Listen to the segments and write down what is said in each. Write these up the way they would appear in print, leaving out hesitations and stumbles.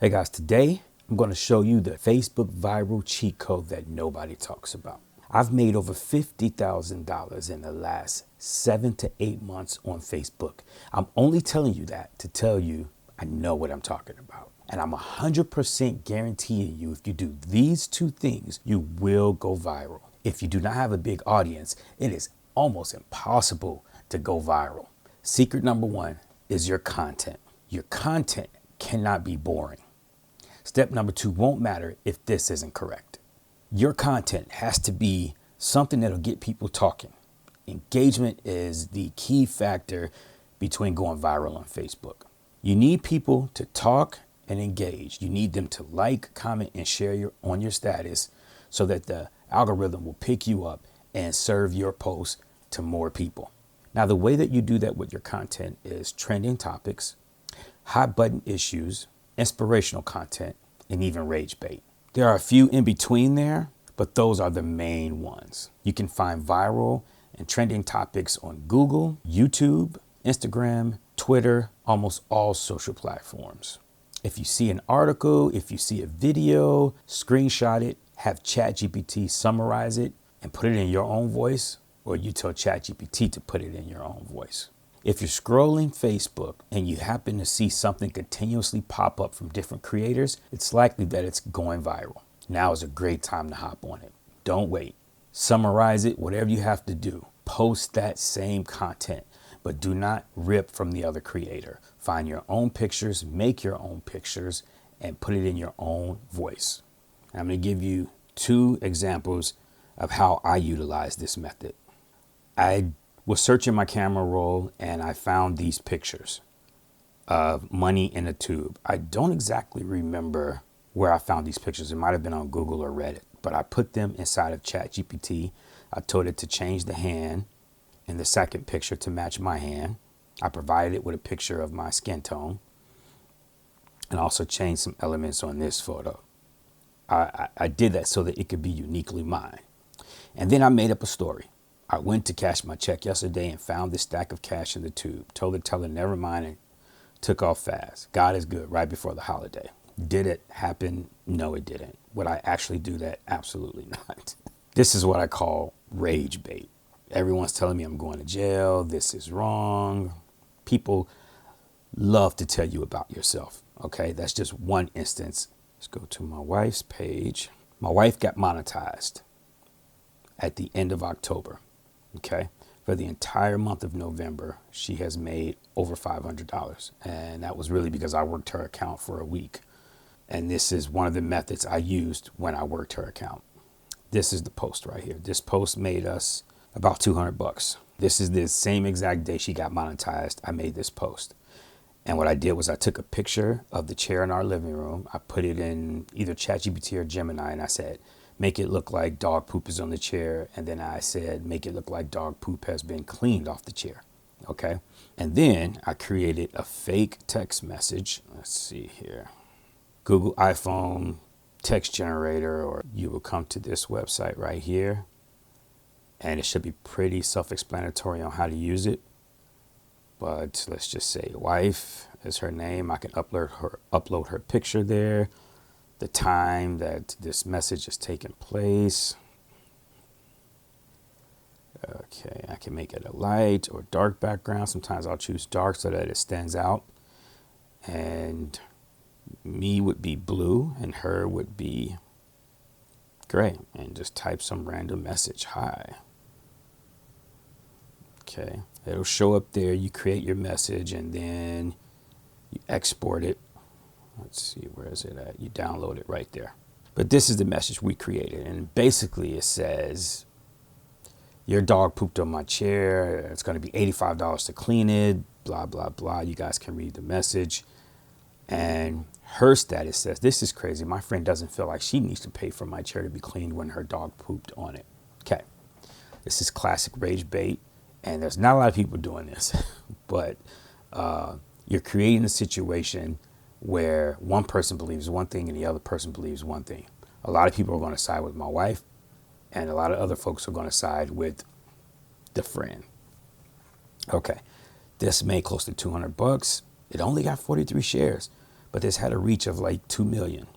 Hey guys, today I'm going to show you the Facebook viral cheat code that nobody talks about. I've made over $50,000 in the last 7 to 8 months on Facebook. I'm only telling you that to tell you I know what I'm talking about. And I'm 100% guaranteeing you if you do these two things, you will go viral. If you do not have a big audience, it is almost impossible to go viral. Secret number one is your content. Your content cannot be boring. Step number two won't matter if this isn't correct. Your content has to be something that'll get people talking. Engagement is the key factor between going viral on Facebook. You need people to talk and engage. You need them to like, comment, and share on your status so that the algorithm will pick you up and serve your post to more people. Now, the way that you do that with your content is trending topics, hot button issues, inspirational content, and even rage bait. There are a few in between there, but those are the main ones. You can find viral and trending topics on Google, YouTube, Instagram, Twitter, almost all social platforms. If you see an article, if you see a video, screenshot it, have ChatGPT summarize it and put it in your own voice, or you tell ChatGPT to put it in your own voice. If you're scrolling Facebook and you happen to see something continuously pop up from different creators, it's likely that it's going viral. Now is a great time to hop on it. Don't wait. Summarize it, whatever you have to do. Post that same content, but do not rip from the other creator. Find your own pictures, make your own pictures, and put it in your own voice. I'm going to give you 2 examples of how I utilize this method. I was searching my camera roll and I found these pictures of money in a tube. I don't exactly remember where I found these pictures. It might have been on Google or Reddit, but I put them inside of ChatGPT. I told it to change the hand in the second picture to match my hand. I provided it with a picture of my skin tone and also changed some elements on this photo. I did that so that it could be uniquely mine. And then I made up a story. I went to cash my check yesterday and found this stack of cash in the tube. Told the teller, never mind, and took off fast. God is good, right before the holiday. Did it happen? No, it didn't. Would I actually do that? Absolutely not. This is what I call rage bait. Everyone's telling me I'm going to jail. This is wrong. People love to tell you about yourself. Okay, that's just one instance. Let's go to my wife's page. My wife got monetized at the end of October. Okay, for the entire month of November, she has made over $500. And that was really because I worked her account for a week. And this is one of the methods I used when I worked her account. This is the post right here. This post made us about $200. This is the same exact day she got monetized. I made this post. And what I did was I took a picture of the chair in our living room. I put it in either ChatGPT or Gemini. And I said, make it look like dog poop is on the chair. And then I said, make it look like dog poop has been cleaned off the chair. Okay. And then I created a fake text message. Let's see here. Google iPhone text generator, or you will come to this website right here. And it should be pretty self-explanatory on how to use it. But let's just say wife is her name. I can upload her picture there. The time that this message is taking place. Okay, I can make it a light or dark background. Sometimes I'll choose dark so that it stands out. And me would be blue and her would be gray. And just type some random message. Hi. Okay, it'll show up there. You create your message and then you export it. Let's see, where is it at? You download it right there. But this is the message we created. And basically it says, your dog pooped on my chair. It's going to be $85 to clean it. Blah, blah, blah. You guys can read the message. And her status says, this is crazy. My friend doesn't feel like she needs to pay for my chair to be cleaned when her dog pooped on it. Okay. This is classic rage bait. And there's not a lot of people doing this. But you're creating a situation where one person believes one thing and the other person believes one thing. A lot of people are going to side with my wife, and a lot of other folks are going to side with the friend. Okay, this made close to $200. It only got 43 shares, but this had a reach of like 2 million.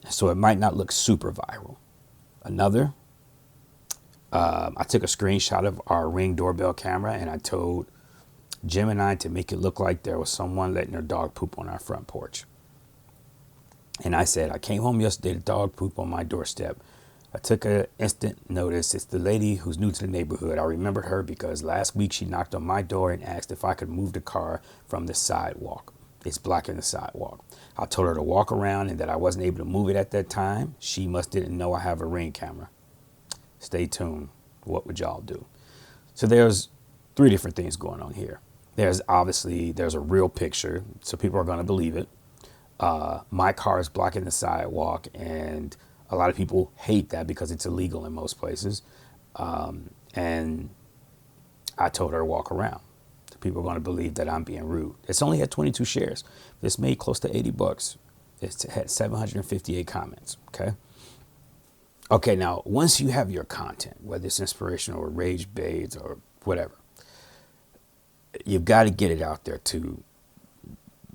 So it might not look super viral. Another, I took a screenshot of our Ring doorbell camera and I told Gemini to make it look like there was someone letting their dog poop on our front porch. And I said, I came home yesterday, the dog pooped on my doorstep. I took an instant notice. It's the lady who's new to the neighborhood. I remembered her because last week she knocked on my door and asked if I could move the car from the sidewalk. It's blocking the sidewalk. I told her to walk around and that I wasn't able to move it at that time. She must didn't know I have a Ring camera. Stay tuned. What would y'all do? So there's 3 different things going on here. There's a real picture, so people are going to believe it. My car is blocking the sidewalk, and a lot of people hate that because it's illegal in most places. And I told her to walk around. So people are going to believe that I'm being rude. It's only had 22 shares. This made close to $80. It's had 758 comments. Okay, now once you have your content, whether it's inspirational or rage baits or whatever, you've got to get it out there to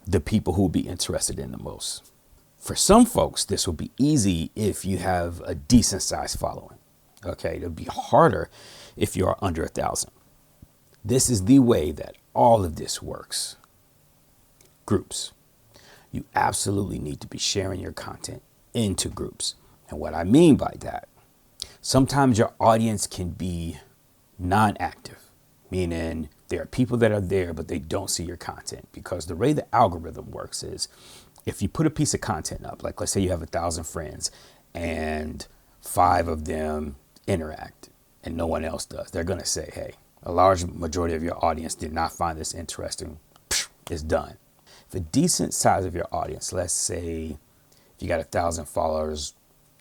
the people who will be interested in the most. For some folks, this will be easy if you have a decent sized following. Okay, it'll be harder if you are under 1,000. This is the way that all of this works. Groups. You absolutely need to be sharing your content into groups. And what I mean by that, sometimes your audience can be non-active, meaning there are people that are there, but they don't see your content, because the way the algorithm works is if you put a piece of content up, like let's say you have 1,000 friends and 5 of them interact and no one else does, they're going to say, hey, a large majority of your audience did not find this interesting. It's done. If a decent size of your audience, let's say if you got 1,000 followers,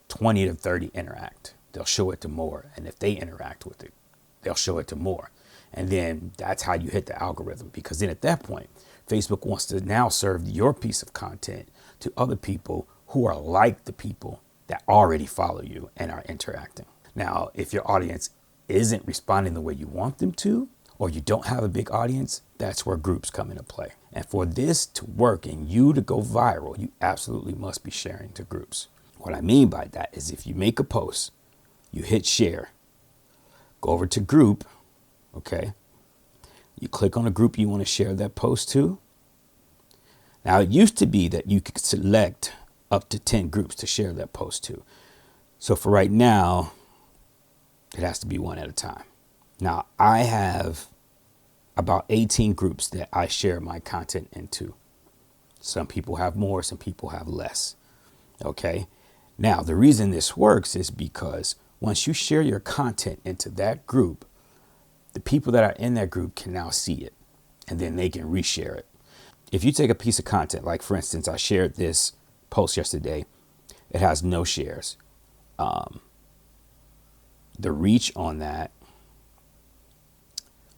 20 to 30 interact, they'll show it to more. And if they interact with it, they'll show it to more. And then that's how you hit the algorithm, because then at that point, Facebook wants to now serve your piece of content to other people who are like the people that already follow you and are interacting. Now, if your audience isn't responding the way you want them to, or you don't have a big audience, that's where groups come into play. And for this to work and you to go viral, you absolutely must be sharing to groups. What I mean by that is if you make a post, you hit share, go over to group, okay? You click on a group you want to share that post to. Now, it used to be that you could select up to 10 groups to share that post to. So for right now, it has to be one at a time. Now, I have about 18 groups that I share my content into. Some people have more, some people have less. Okay. Now, the reason this works is because once you share your content into that group, the people that are in that group can now see it, and then they can reshare it. If you take a piece of content, like for instance, I shared this post yesterday, it has no shares. The reach on that,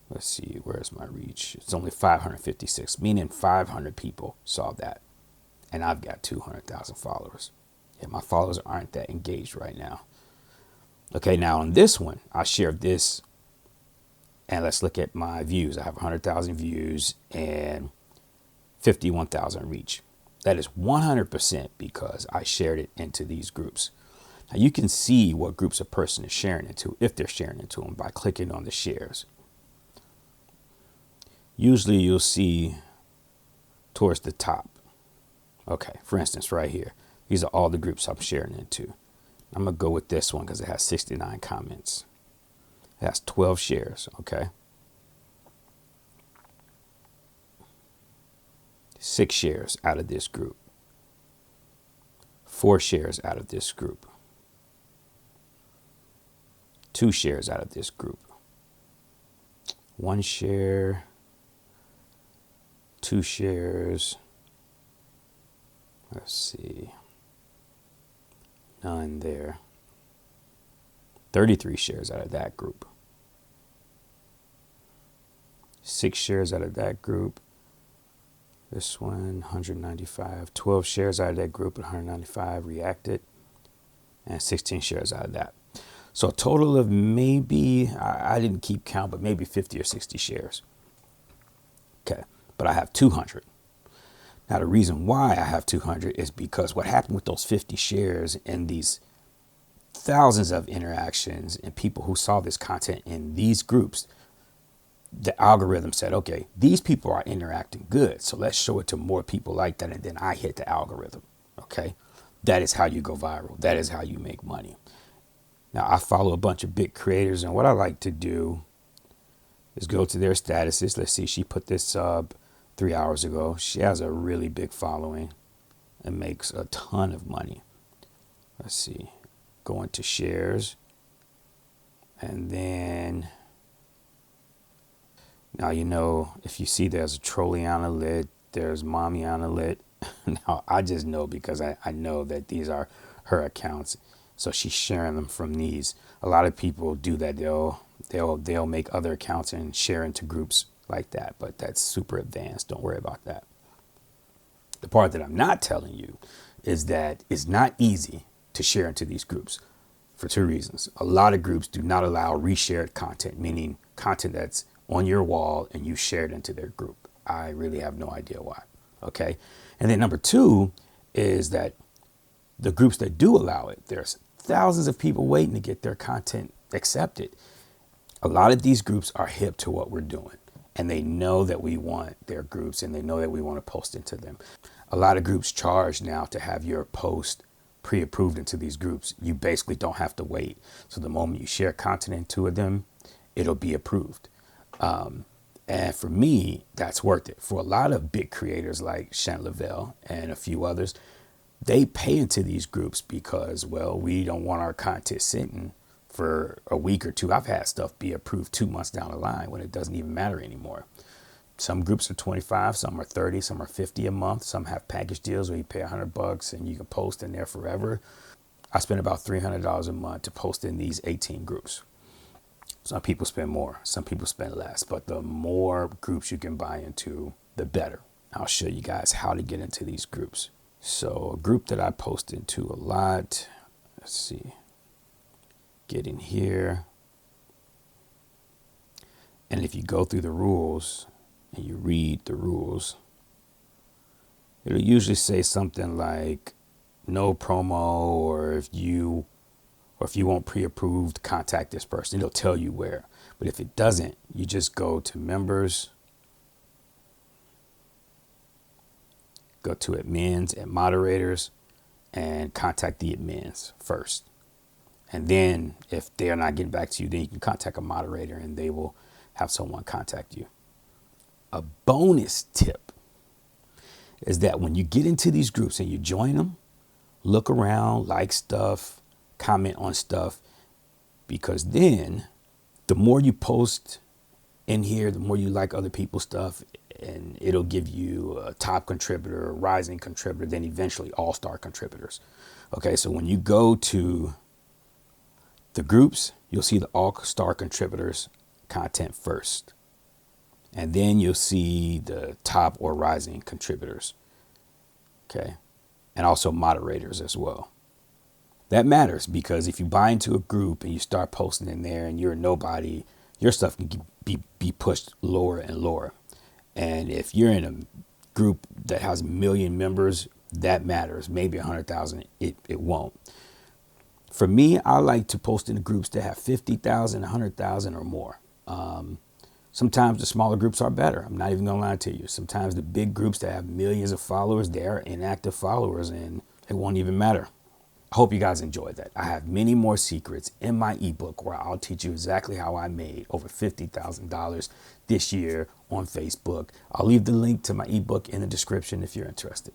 let's see, where's my reach? It's only 556, meaning 500 people saw that. And I've got 200,000 followers. Yeah, my followers aren't that engaged right now. Okay, now on this one, I shared this. And let's look at my views. I have 100,000 views and 51,000 reach. That is 100% because I shared it into these groups. Now you can see what groups a person is sharing into, if they're sharing into them, by clicking on the shares. Usually you'll see towards the top. Okay, for instance, right here, these are all the groups I'm sharing into. I'm going to go with this one because it has 69 comments. It has 12 shares, okay? 6 shares out of this group. 4 shares out of this group. 2 shares out of this group. 1 share. 2 shares. Let's see. None there. 33 shares out of that group. 6 shares out of that group. This one, 195. 12 shares out of that group, 195 reacted. And 16 shares out of that. So a total of maybe, I didn't keep count, but maybe 50 or 60 shares. Okay, but I have 200. Now, the reason why I have 200 is because what happened with those 50 shares and these thousands of interactions and people who saw this content in these groups, the algorithm said, okay, these people are interacting good, so let's show it to more people like that. And then I hit the algorithm. Okay. That is how you go viral. That is how you make money. Now, I follow a bunch of big creators, and what I like to do is go to their statuses. Let's see, she put this up 3 hours ago. She has a really big following and makes a ton of money. Let's see, go into shares, and then now, you know, if you see there's a Trolliana lit, there's Mamiana lit. Now, I just know because I know that these are her accounts. So she's sharing them from these. A lot of people do that. They'll make other accounts and share into groups like that. But that's super advanced. Don't worry about that. The part that I'm not telling you is that it's not easy to share into these groups for two reasons. A lot of groups do not allow reshared content, meaning content that's on your wall and you share it into their group. I really have no idea why. Okay. And then number two is that the groups that do allow it, there's thousands of people waiting to get their content accepted. A lot of these groups are hip to what we're doing, and they know that we want their groups and they know that we want to post into them. A lot of groups charge now to have your post pre-approved into these groups. You basically don't have to wait. So the moment you share content into them, it'll be approved. And for me, that's worth it. For a lot of big creators like Shant Lavelle and a few others, they pay into these groups because, well, we don't want our content sitting for a week or two. I've had stuff be approved 2 months down the line when it doesn't even matter anymore. Some groups are 25, some are 30, some are 50 a month. Some have package deals where you pay $100 and you can post in there forever. I spend about $300 a month to post in these 18 groups. Some people spend more, some people spend less, but the more groups you can buy into, the better. I'll show you guys how to get into these groups. So a group that I post into a lot, let's see, get in here. And if you go through the rules and you read the rules, it'll usually say something like no promo, or if you want pre-approved, contact this person. It'll tell you where. But if it doesn't, you just go to members, go to admins and moderators, and contact the admins first. And then if they're not getting back to you, then you can contact a moderator and they will have someone contact you. A bonus tip is that when you get into these groups and you join them, look around, like stuff, comment on stuff, because then the more you post in here, the more you like other people's stuff, and it'll give you a top contributor, a rising contributor, then eventually all-star contributors. Okay, so when you go to the groups, you'll see the all-star contributors content first, and then you'll see the top or rising contributors. Okay, and also moderators as well. That matters because if you buy into a group and you start posting in there and you're a nobody, your stuff can be pushed lower and lower. And if you're in a group that has 1 million members, that matters. Maybe 100,000, it won't. For me, I like to post in the groups that have 50,000, 100,000 or more. Sometimes the smaller groups are better. I'm not even gonna lie to you. Sometimes the big groups that have millions of followers, they're inactive followers and it won't even matter. I hope you guys enjoyed that. I have many more secrets in my ebook where I'll teach you exactly how I made over $50,000 this year on Facebook. I'll leave the link to my ebook in the description if you're interested.